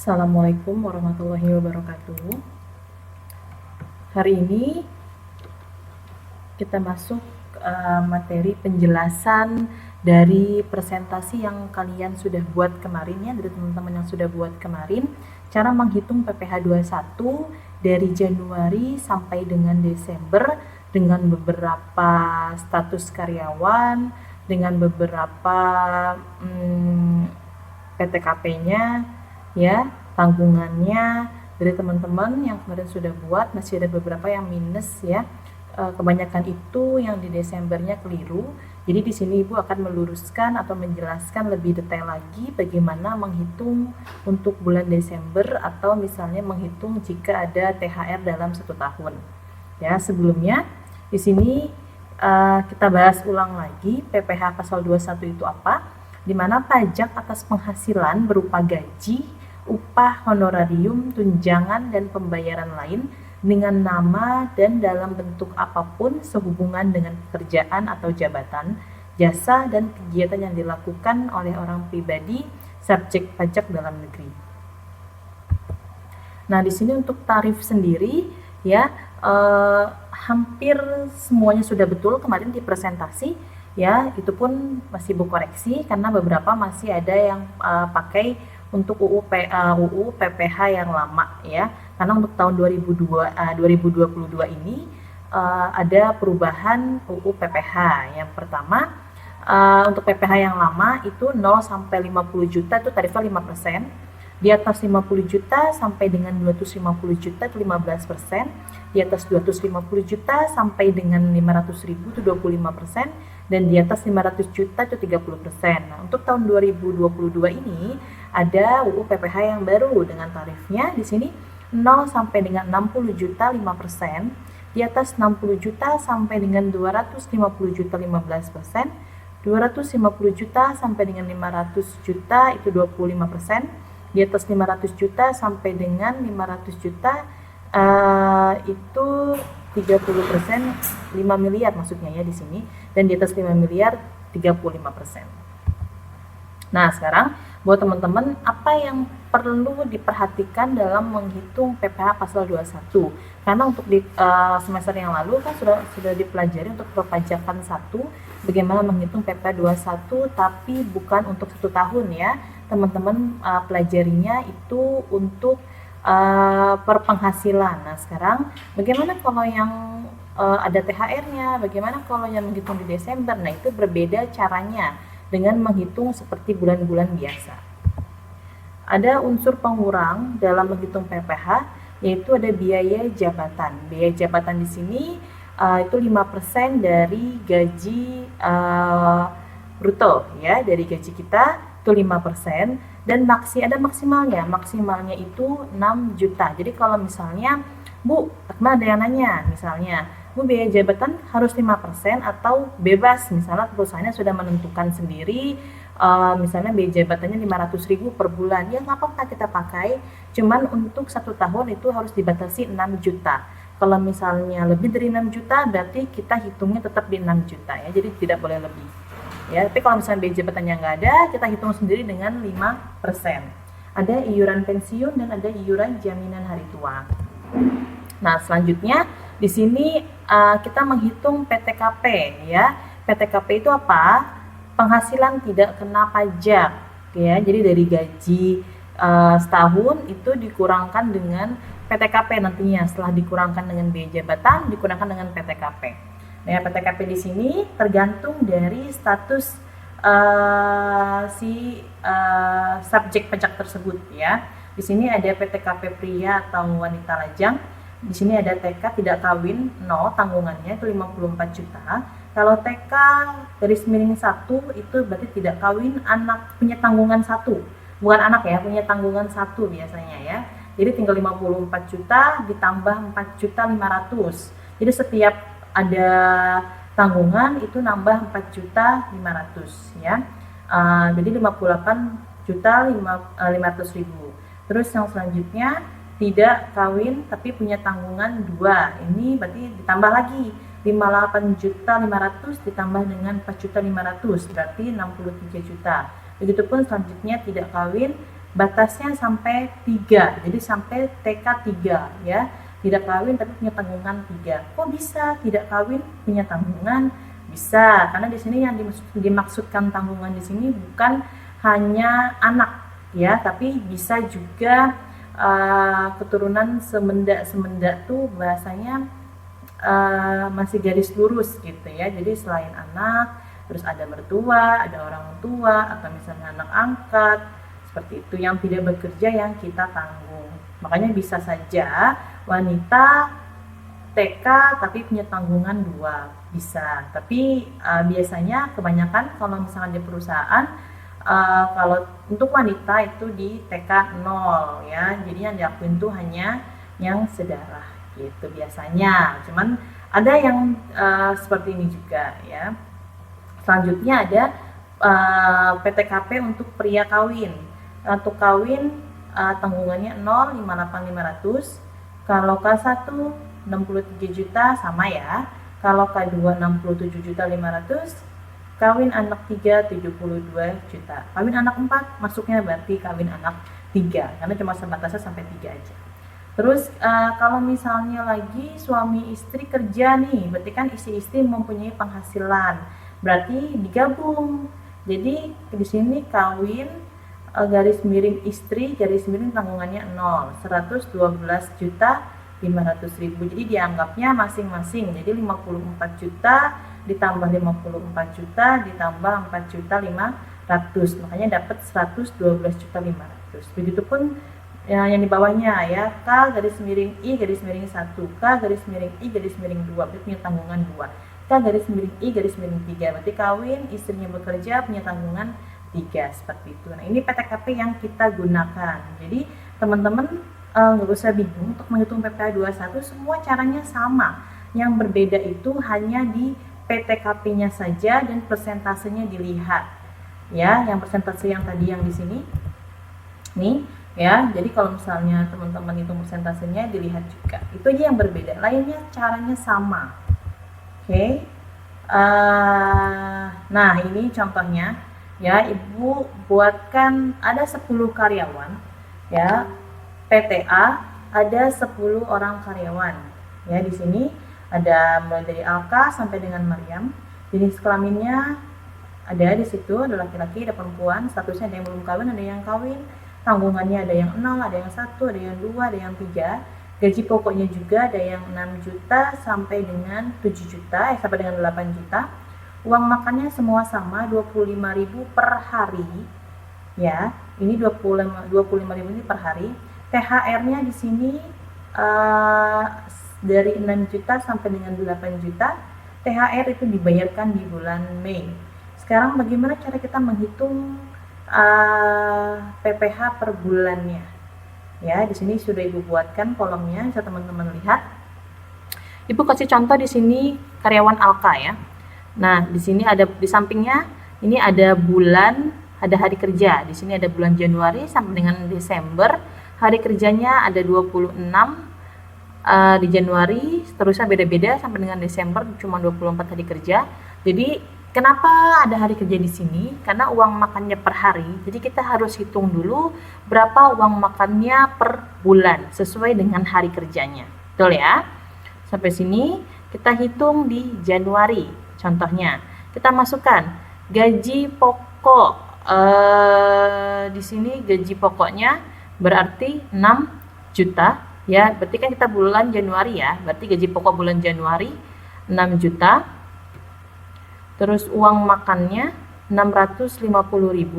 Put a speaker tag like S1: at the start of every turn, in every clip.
S1: Assalamualaikum warahmatullahi wabarakatuh. Hari ini kita masuk materi penjelasan dari presentasi yang kalian sudah buat kemarin ya, dari teman-teman yang sudah buat kemarin, cara menghitung PPh 21 dari Januari sampai dengan Desember dengan beberapa status karyawan, dengan beberapa PTKP-nya ya, tanggungannya dari teman-teman yang kemarin sudah buat. Masih ada beberapa yang minus ya, kebanyakan itu yang di Desembernya keliru. Jadi di sini Ibu akan meluruskan atau menjelaskan lebih detail lagi bagaimana menghitung untuk bulan Desember, atau misalnya menghitung jika ada THR dalam 1 tahun ya. Sebelumnya di sini kita bahas ulang lagi PPh pasal 21 itu apa, di mana pajak atas penghasilan berupa gaji, upah, honorarium, tunjangan, dan pembayaran lain dengan nama dan dalam bentuk apapun sehubungan dengan pekerjaan atau jabatan, jasa, dan kegiatan yang dilakukan oleh orang pribadi subjek pajak dalam negeri. Nah, di sini untuk tarif sendiri ya, hampir semuanya sudah betul kemarin di presentasi ya, itu pun masih Ibu koreksi karena beberapa masih ada yang pakai untuk UU PPh yang lama ya, karena untuk tahun 2022 ini ada perubahan UU PPh. Yang pertama, untuk PPh yang lama itu 0 sampai 50 juta itu tarifnya 5%, di atas 50 juta sampai dengan 250 juta itu 15%, di atas 250 juta sampai dengan 500.000 itu 25%, dan di atas 500 juta itu 30%. Nah, untuk tahun 2022 ini ada UU PPh yang baru dengan tarifnya di sini 0 sampai dengan 60 juta 5%, di atas 60 juta sampai dengan 250 juta 15%, 250 juta sampai dengan 500 juta itu 25%, di atas 500 juta sampai dengan 500 juta itu 30%, 5 miliar maksudnya ya di sini, dan di atas 5 miliar 35%. Nah, sekarang buat teman-teman, apa yang perlu diperhatikan dalam menghitung PPh pasal 21? Karena untuk di semester yang lalu kan sudah dipelajari untuk perpajakan 1, bagaimana menghitung PPh 21, tapi bukan untuk 1 tahun ya. Teman-teman pelajarinya itu untuk per penghasilan. Nah, sekarang bagaimana kalau yang ada THR-nya, bagaimana kalau yang menghitung di Desember? Nah, itu berbeda caranya dengan menghitung seperti bulan-bulan biasa. Ada unsur pengurang dalam menghitung PPh, yaitu ada biaya jabatan. Biaya jabatan di sini itu 5% dari gaji bruto ya, dari gaji kita itu 5%, dan ada maksimalnya. Maksimalnya itu 6 juta. Jadi kalau misalnya Bu, ada yang nanya misalnya, Bu, biaya jabatan harus 5% atau bebas, misalnya perusahaannya sudah menentukan sendiri, misalnya biaya jabatannya 500.000 per bulan, ya nggak apa-apa kita pakai, cuman untuk 1 tahun itu harus dibatasi 6 juta. Kalau misalnya lebih dari 6 juta berarti kita hitungnya tetap di 6 juta ya, jadi tidak boleh lebih ya. Tapi kalau misalnya biaya jabatannya nggak ada, kita hitung sendiri dengan 5%. Ada iuran pensiun dan ada iuran jaminan hari tua. Nah, selanjutnya di sini kita menghitung PTKP ya. PTKP itu apa? Penghasilan tidak kena pajak ya. Jadi dari gaji setahun itu dikurangkan dengan PTKP nantinya, setelah dikurangkan dengan biaya jabatan dikurangkan dengan PTKP. Nah, PTKP di sini tergantung dari status subjek pajak tersebut ya. Di sini ada PTKP pria atau wanita lajang. Di sini ada TK tidak kawin 0, tanggungannya itu 54 juta. Kalau TK garis miring 1 itu berarti tidak kawin, anak punya tanggungan 1. Bukan anak ya, punya tanggungan 1 biasanya ya. Jadi tinggal 54 juta ditambah 4 juta 500. Jadi setiap ada tanggungan itu nambah 4 juta 500 ya. Jadi 58 juta 500.000. Terus yang selanjutnya tidak kawin tapi punya tanggungan 2. Ini berarti ditambah lagi 58 juta 500 ditambah dengan 4 juta 500 berarti 63 juta. Begitupun selanjutnya tidak kawin batasnya sampai 3, jadi sampai TK 3 ya. Tidak kawin tapi punya tanggungan 3. Kok bisa tidak kawin punya tanggungan? Bisa, karena di sini yang dimaksudkan tanggungan di sini bukan hanya anak ya, tapi bisa juga keturunan semenda tuh bahasanya masih garis lurus gitu ya. Jadi selain anak, terus ada mertua, ada orang tua, atau misalnya anak angkat, seperti itu yang tidak bekerja yang kita tanggung. Makanya bisa saja wanita TK tapi punya tanggungan 2, bisa. Tapi biasanya kebanyakan kalau misalnya di perusahaan, kalau untuk wanita itu di TK 0 ya, jadi yang diakuin tuh hanya yang sedarah gitu biasanya. Cuman ada yang seperti ini juga ya. Selanjutnya ada PTKP untuk pria kawin. Untuk kawin tanggungannya 0, 58.500. Kalau K1 63 juta sama ya. Kalau K2 67.500. Kawin anak 3 72 juta. Kawin anak 4 masuknya berarti kawin anak 3 karena cuma sebatasnya sampai 3 aja. Terus kalau misalnya lagi suami istri kerja nih, berarti kan istri mempunyai penghasilan, berarti digabung. Jadi di sini kawin garis miring istri garis miring tanggungannya 0, 112 juta 500.000. Jadi dianggapnya masing-masing. Jadi 54 juta ditambah 54 juta ditambah 4 juta 500. Makanya dapat 112 juta 500. Begitupun yang di bawahnya ya, K garis miring I garis miring 1, K garis miring I garis miring 2, berarti punya tanggungan 2. K garis miring I garis miring 3, berarti kawin, istrinya bekerja, punya tanggungan 3, seperti itu. Nah, ini PTKP yang kita gunakan. Jadi teman-teman nggak usah bingung untuk menghitung PPh 21, semua caranya sama. Yang berbeda itu hanya di PTKP-nya saja dan persentasenya dilihat. Ya, yang persentase yang tadi yang di sini. Nih, ya. Jadi kalau misalnya teman-teman hitung persentasenya dilihat juga. Itu aja yang berbeda. Lainnya caranya sama. Oke. Nah, ini contohnya ya, Ibu buatkan ada 10 karyawan ya. PTA ada 10 orang karyawan. Ya, di sini ada mulai dari Alka sampai dengan Maryam. Jenis kelaminnya ada di situ, ada laki-laki, ada perempuan, statusnya ada yang belum kawin, ada yang kawin. Tanggungannya ada yang 0, ada yang 1, ada yang 2, ada yang 3. Gaji pokoknya juga ada yang 6 juta sampai dengan 7 juta, sampai dengan 8 juta. Uang makannya semua sama, 25.000 per hari. Ya, ini 25.000 ini per hari. THR-nya di sini dari 6 juta sampai dengan 8 juta. THR itu dibayarkan di bulan Mei. Sekarang bagaimana cara kita menghitung PPh per bulannya? Ya, di sini sudah Ibu buatkan kolomnya, bisa teman-teman lihat. Ibu kasih contoh di sini karyawan Alka ya. Nah, di sini ada di sampingnya ini ada bulan, ada hari kerja. Di sini ada bulan Januari sampai dengan Desember. Hari kerjanya ada 26 di Januari, seterusnya beda-beda sampai dengan Desember cuma 24 hari kerja. Jadi kenapa ada hari kerja di sini? Karena uang makannya per hari. Jadi kita harus hitung dulu berapa uang makannya per bulan sesuai dengan hari kerjanya. Betul ya? Sampai sini kita hitung di Januari. Contohnya, kita masukkan gaji pokok. Di sini gaji pokoknya berarti 6 juta ya. Berarti kan kita bulan Januari ya. Berarti gaji pokok bulan Januari 6 juta. Terus uang makannya 650.000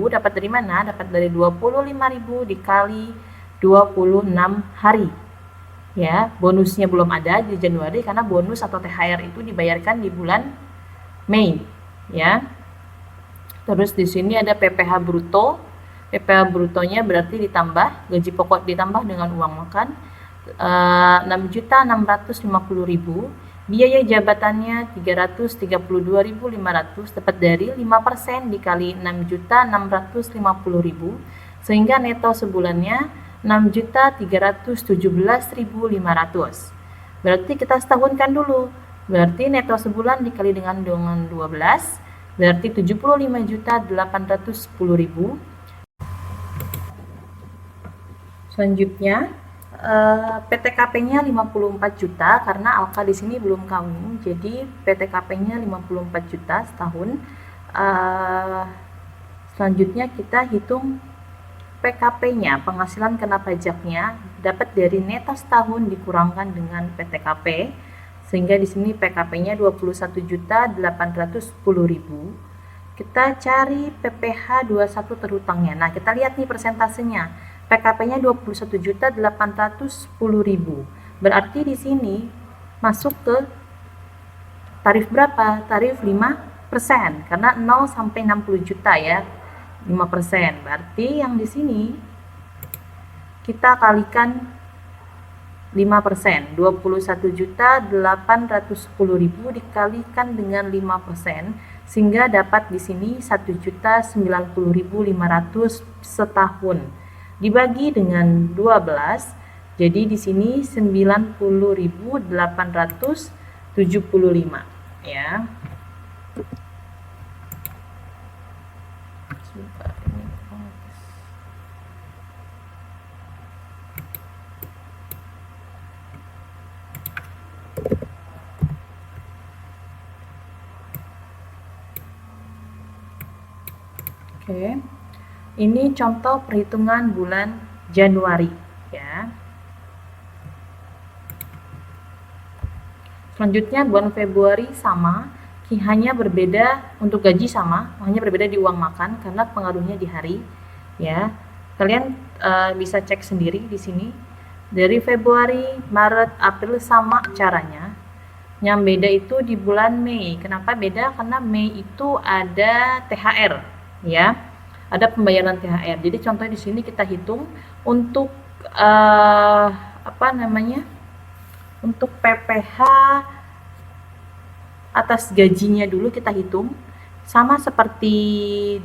S1: dapat dari mana? Dapat dari 25.000 dikali 26 hari. Ya, bonusnya belum ada di Januari karena bonus atau THR itu dibayarkan di bulan Mei, ya. Terus di sini ada PPh bruto. PPh brutonya berarti ditambah gaji pokok ditambah dengan uang makan 6.650.000. Biaya jabatannya 332.500 dapat dari 5% dikali 6.650.000 sehingga neto sebulannya 6.317.500. Berarti kita setahunkan dulu. Berarti neto sebulan dikali dengan 12 berarti 75.810.000. Selanjutnya PTKP-nya 54 juta karena Alka di sini belum kawin, jadi PTKP-nya 54 juta setahun. Selanjutnya kita hitung PKP-nya, penghasilan kena pajaknya, dapat dari neto setahun dikurangkan dengan PTKP, sehingga di sini PKP-nya 21.810.000. Kita cari PPh 21 terhutangnya. Nah, kita lihat nih persentasenya. PKP-nya 21.810.000. Berarti di sini masuk ke tarif berapa? Tarif 5%, karena 0 sampai 60 juta ya. 5%. Berarti yang di sini kita kalikan 5%. 21.810.000 dikalikan dengan 5%, sehingga dapat di sini 1.090.500 setahun. Dibagi dengan 12, jadi di sini 90.875 ya. Oke. Ini contoh perhitungan bulan Januari ya. Selanjutnya bulan Februari sama, hanya berbeda untuk gaji sama, hanya berbeda di uang makan karena pengaruhnya di hari ya. Kalian bisa cek sendiri di sini. Dari Februari, Maret, April sama caranya. Yang beda itu di bulan Mei. Kenapa beda? Karena Mei itu ada THR ya. Ada pembayaran THR. Jadi contohnya di sini kita hitung untuk untuk PPh atas gajinya dulu kita hitung. Sama seperti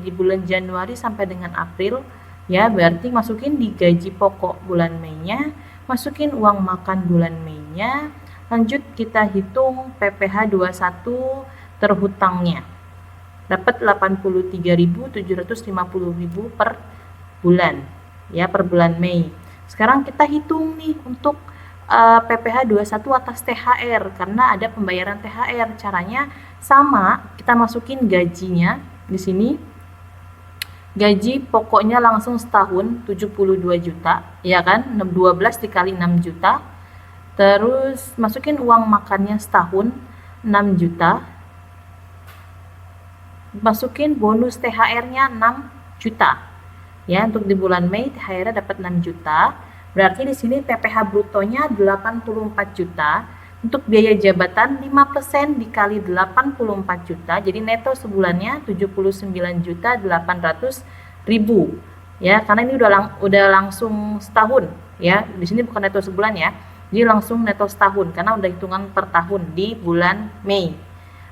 S1: di bulan Januari sampai dengan April ya, berarti masukin di gaji pokok bulan Mei-nya, masukin uang makan bulan Mei-nya, lanjut kita hitung PPh 21 terhutangnya. Dapat 83.750.000 per bulan ya, per bulan Mei. Sekarang kita hitung nih untuk PPh 21 atas THR karena ada pembayaran THR. Caranya sama, kita masukin gajinya di sini. Gaji pokoknya langsung setahun 72 juta ya kan, 12 dikali 6 juta. Terus masukin uang makannya setahun 6 juta. Masukin bonus THR-nya 6 juta. Ya, untuk di bulan Mei THR-nya dapat 6 juta. Berarti di sini PPh brutonya 84 juta. Untuk biaya jabatan 5% dikali 84 juta. Jadi neto sebulannya 79.800.000. Ya, karena ini udah langsung setahun ya. Di sini bukan neto sebulan ya. Jadi langsung neto setahun karena udah hitungan per tahun di bulan Mei.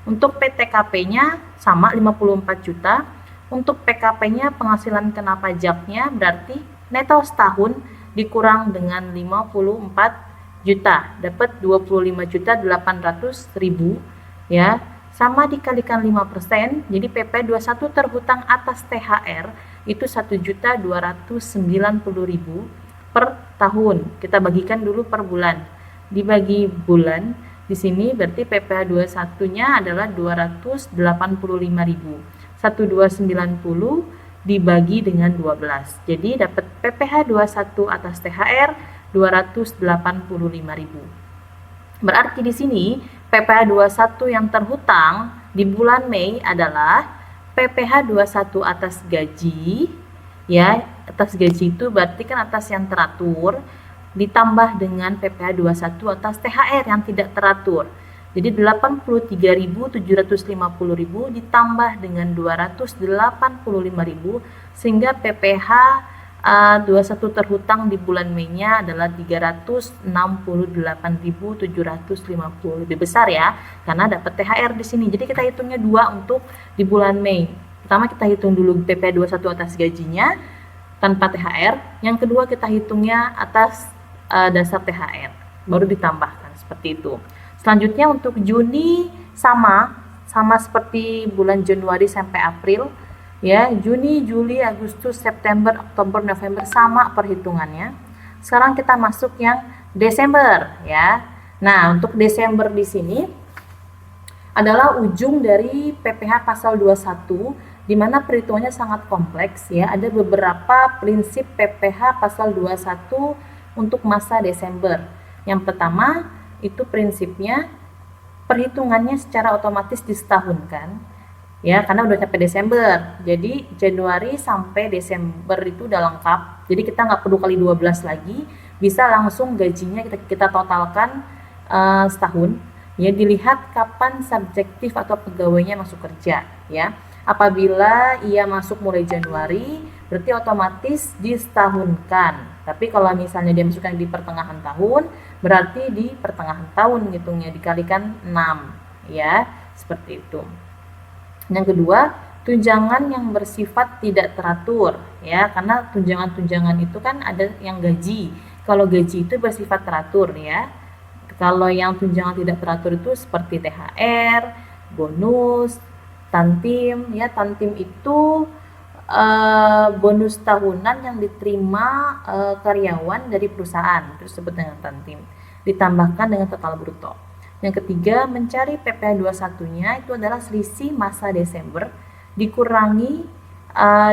S1: Untuk PTKP-nya sama 54 juta. Untuk PKP-nya penghasilan kena pajaknya berarti neto setahun dikurang dengan 54 juta. Dapat 25.800.000 ya. Sama dikalikan 5%, jadi PP 21 terhutang atas THR itu 1.290.000 per tahun. Kita bagikan dulu per bulan. Dibagi bulan di sini berarti PPh 21-nya adalah 285.000. 1290 dibagi dengan 12. Jadi dapat PPh 21 atas THR 285.000. Berarti di sini PPh 21 yang terhutang di bulan Mei adalah PPh 21 atas gaji ya. Atas gaji itu berarti kan atas yang teratur ditambah dengan PPh 21 atas THR yang tidak teratur. Jadi 83.750.000 ditambah dengan 285.000 sehingga PPh 21 terhutang di bulan Mei-nya adalah 368.750. Lebih besar ya karena dapat THR di sini. Jadi kita hitungnya dua untuk di bulan Mei. Pertama kita hitung dulu PPh 21 atas gajinya tanpa THR. Yang kedua kita hitungnya atas dasar THR, baru ditambahkan seperti itu. Selanjutnya untuk Juni sama seperti bulan Januari sampai April ya. Juni, Juli, Agustus, September, Oktober, November sama perhitungannya. Sekarang kita masuk yang Desember ya. Nah, untuk Desember di sini adalah ujung dari PPh pasal 21, di mana perhitungannya sangat kompleks ya. Ada beberapa prinsip PPh pasal 21 untuk masa Desember. Yang pertama itu prinsipnya perhitungannya secara otomatis disetahunkan ya, karena udah sampai Desember. Jadi Januari sampai Desember itu udah lengkap. Jadi kita nggak perlu kali 12 lagi, bisa langsung gajinya kita totalkan setahun. Ya, dilihat kapan subjektif atau pegawainya masuk kerja ya. Apabila ia masuk mulai Januari, berarti otomatis disetahunkan. Tapi kalau misalnya dia masukkan di pertengahan tahun, berarti di pertengahan tahun ngitungnya, dikalikan 6 ya, seperti itu. Yang kedua, tunjangan yang bersifat tidak teratur ya, karena tunjangan-tunjangan itu kan ada yang gaji. Kalau gaji itu bersifat teratur ya. Kalau yang tunjangan tidak teratur itu seperti THR, bonus, tantim ya. Tantim itu bonus tahunan yang diterima karyawan dari perusahaan, itu disebut dengan tantim, ditambahkan dengan total bruto. Yang ketiga, mencari PPh 21-nya itu adalah selisih masa Desember dikurangi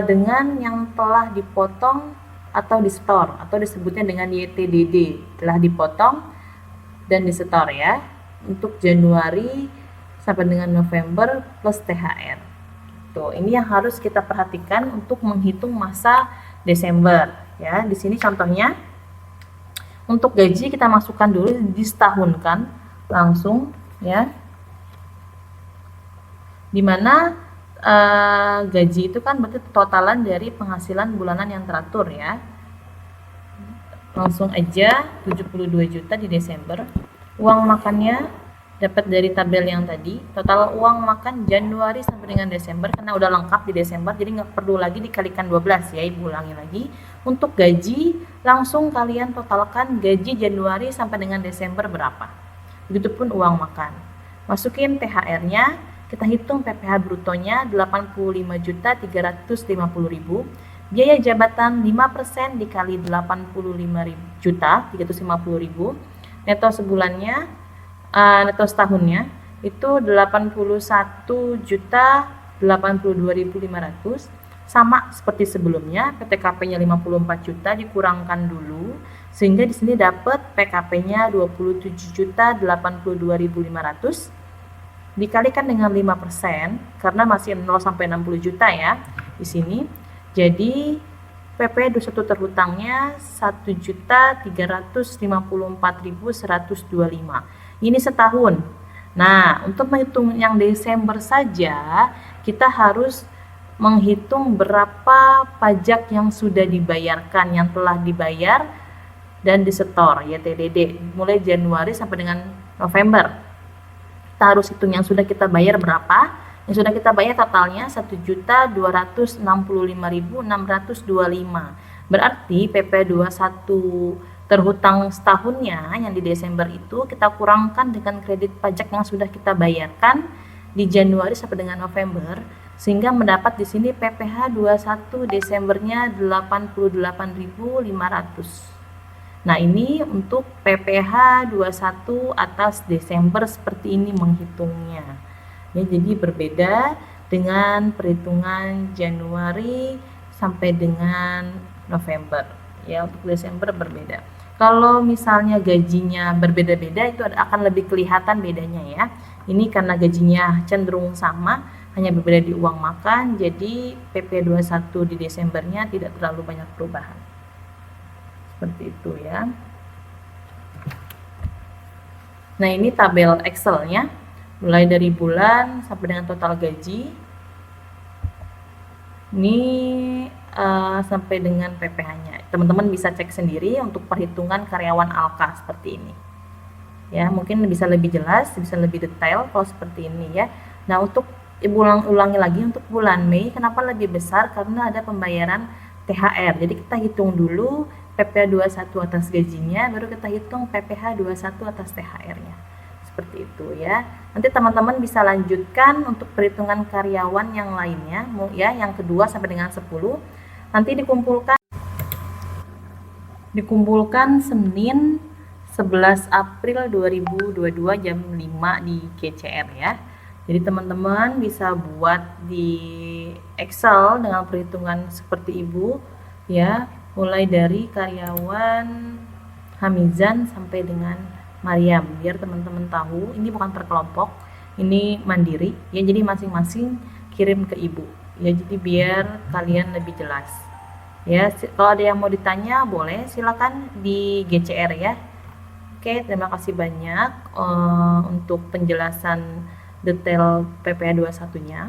S1: dengan yang telah dipotong atau disetor, atau disebutnya dengan YTDD, telah dipotong dan disetor ya, untuk Januari sampai dengan November plus THR. Tuh, ini yang harus kita perhatikan untuk menghitung masa Desember ya. Di sini contohnya untuk gaji kita masukkan dulu, disetahunkan langsung ya. Dimana gaji itu kan berarti totalan dari penghasilan bulanan yang teratur ya. Langsung aja 72 juta di Desember. Uang makannya dapat dari tabel yang tadi, total uang makan Januari sampai dengan Desember, karena udah lengkap di Desember, jadi nggak perlu lagi dikalikan 12 ya, ibu ulangi lagi. Untuk gaji, langsung kalian totalkan gaji Januari sampai dengan Desember berapa. Begitupun uang makan. Masukin THR-nya, kita hitung PPh brutonya 85.350.000, biaya jabatan 5% dikali 85 juta 350.000, neto sebulannya neto setahunnya itu 81.082.500, sama seperti sebelumnya. PTKP-nya 54 juta dikurangkan dulu, sehingga di sini dapat PKP-nya 27.082.500 dikalikan dengan 5% karena masih 0 sampai 60 juta ya di sini. Jadi PP 21 terhutangnya 1.354.125. Ini setahun. Nah, untuk menghitung yang Desember saja, kita harus menghitung berapa pajak yang sudah dibayarkan, yang telah dibayar dan disetor, ya TDD, mulai Januari sampai dengan November. Kita harus hitung yang sudah kita bayar berapa. Yang sudah kita bayar totalnya 1.265.625. Berarti PP 21 terhutang setahunnya yang di Desember itu kita kurangkan dengan kredit pajak yang sudah kita bayarkan di Januari sampai dengan November, sehingga mendapat di sini PPh 21 Desembernya 88.500. Nah, ini untuk PPh 21 atas Desember seperti ini menghitungnya. Ya, jadi berbeda dengan perhitungan Januari sampai dengan November. Ya, untuk Desember berbeda. Kalau misalnya gajinya berbeda-beda, itu akan lebih kelihatan bedanya ya. Ini karena gajinya cenderung sama, hanya berbeda di uang makan, jadi PP 21 di Desembernya tidak terlalu banyak perubahan. Seperti itu ya. Nah, ini tabel Excel-nya, mulai dari bulan sampai dengan total gaji. Ini sampai dengan PPh-nya. Teman-teman bisa cek sendiri untuk perhitungan karyawan Alka seperti ini. Ya, mungkin bisa lebih jelas, bisa lebih detail kalau seperti ini ya. Nah, untuk ulangi lagi untuk bulan Mei, kenapa lebih besar? Karena ada pembayaran THR. Jadi kita hitung dulu PPh 21 atas gajinya, baru kita hitung PPh 21 atas THR-nya. Seperti itu ya. Nanti teman-teman bisa lanjutkan untuk perhitungan karyawan yang lainnya ya, yang kedua sampai dengan 10. Nanti dikumpulkan. dikumpulkan Senin 11 April 2022 jam 5 di GCR ya. Jadi teman-teman bisa buat di Excel dengan perhitungan seperti Ibu ya, mulai dari karyawan Hamizan sampai dengan Mariam, biar teman-teman tahu ini bukan per kelompok, ini mandiri ya, jadi masing-masing kirim ke Ibu ya, jadi biar kalian lebih jelas ya. Kalau ada yang mau ditanya boleh silakan di GCR ya. Oke, terima kasih banyak untuk penjelasan detail PPh 21-nya.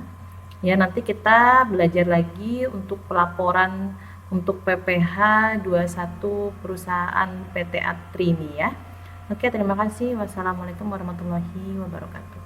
S1: Ya, nanti kita belajar lagi untuk pelaporan untuk PPh 21 perusahaan PT Atri ini ya. Oke, terima kasih. Wassalamualaikum warahmatullahi wabarakatuh.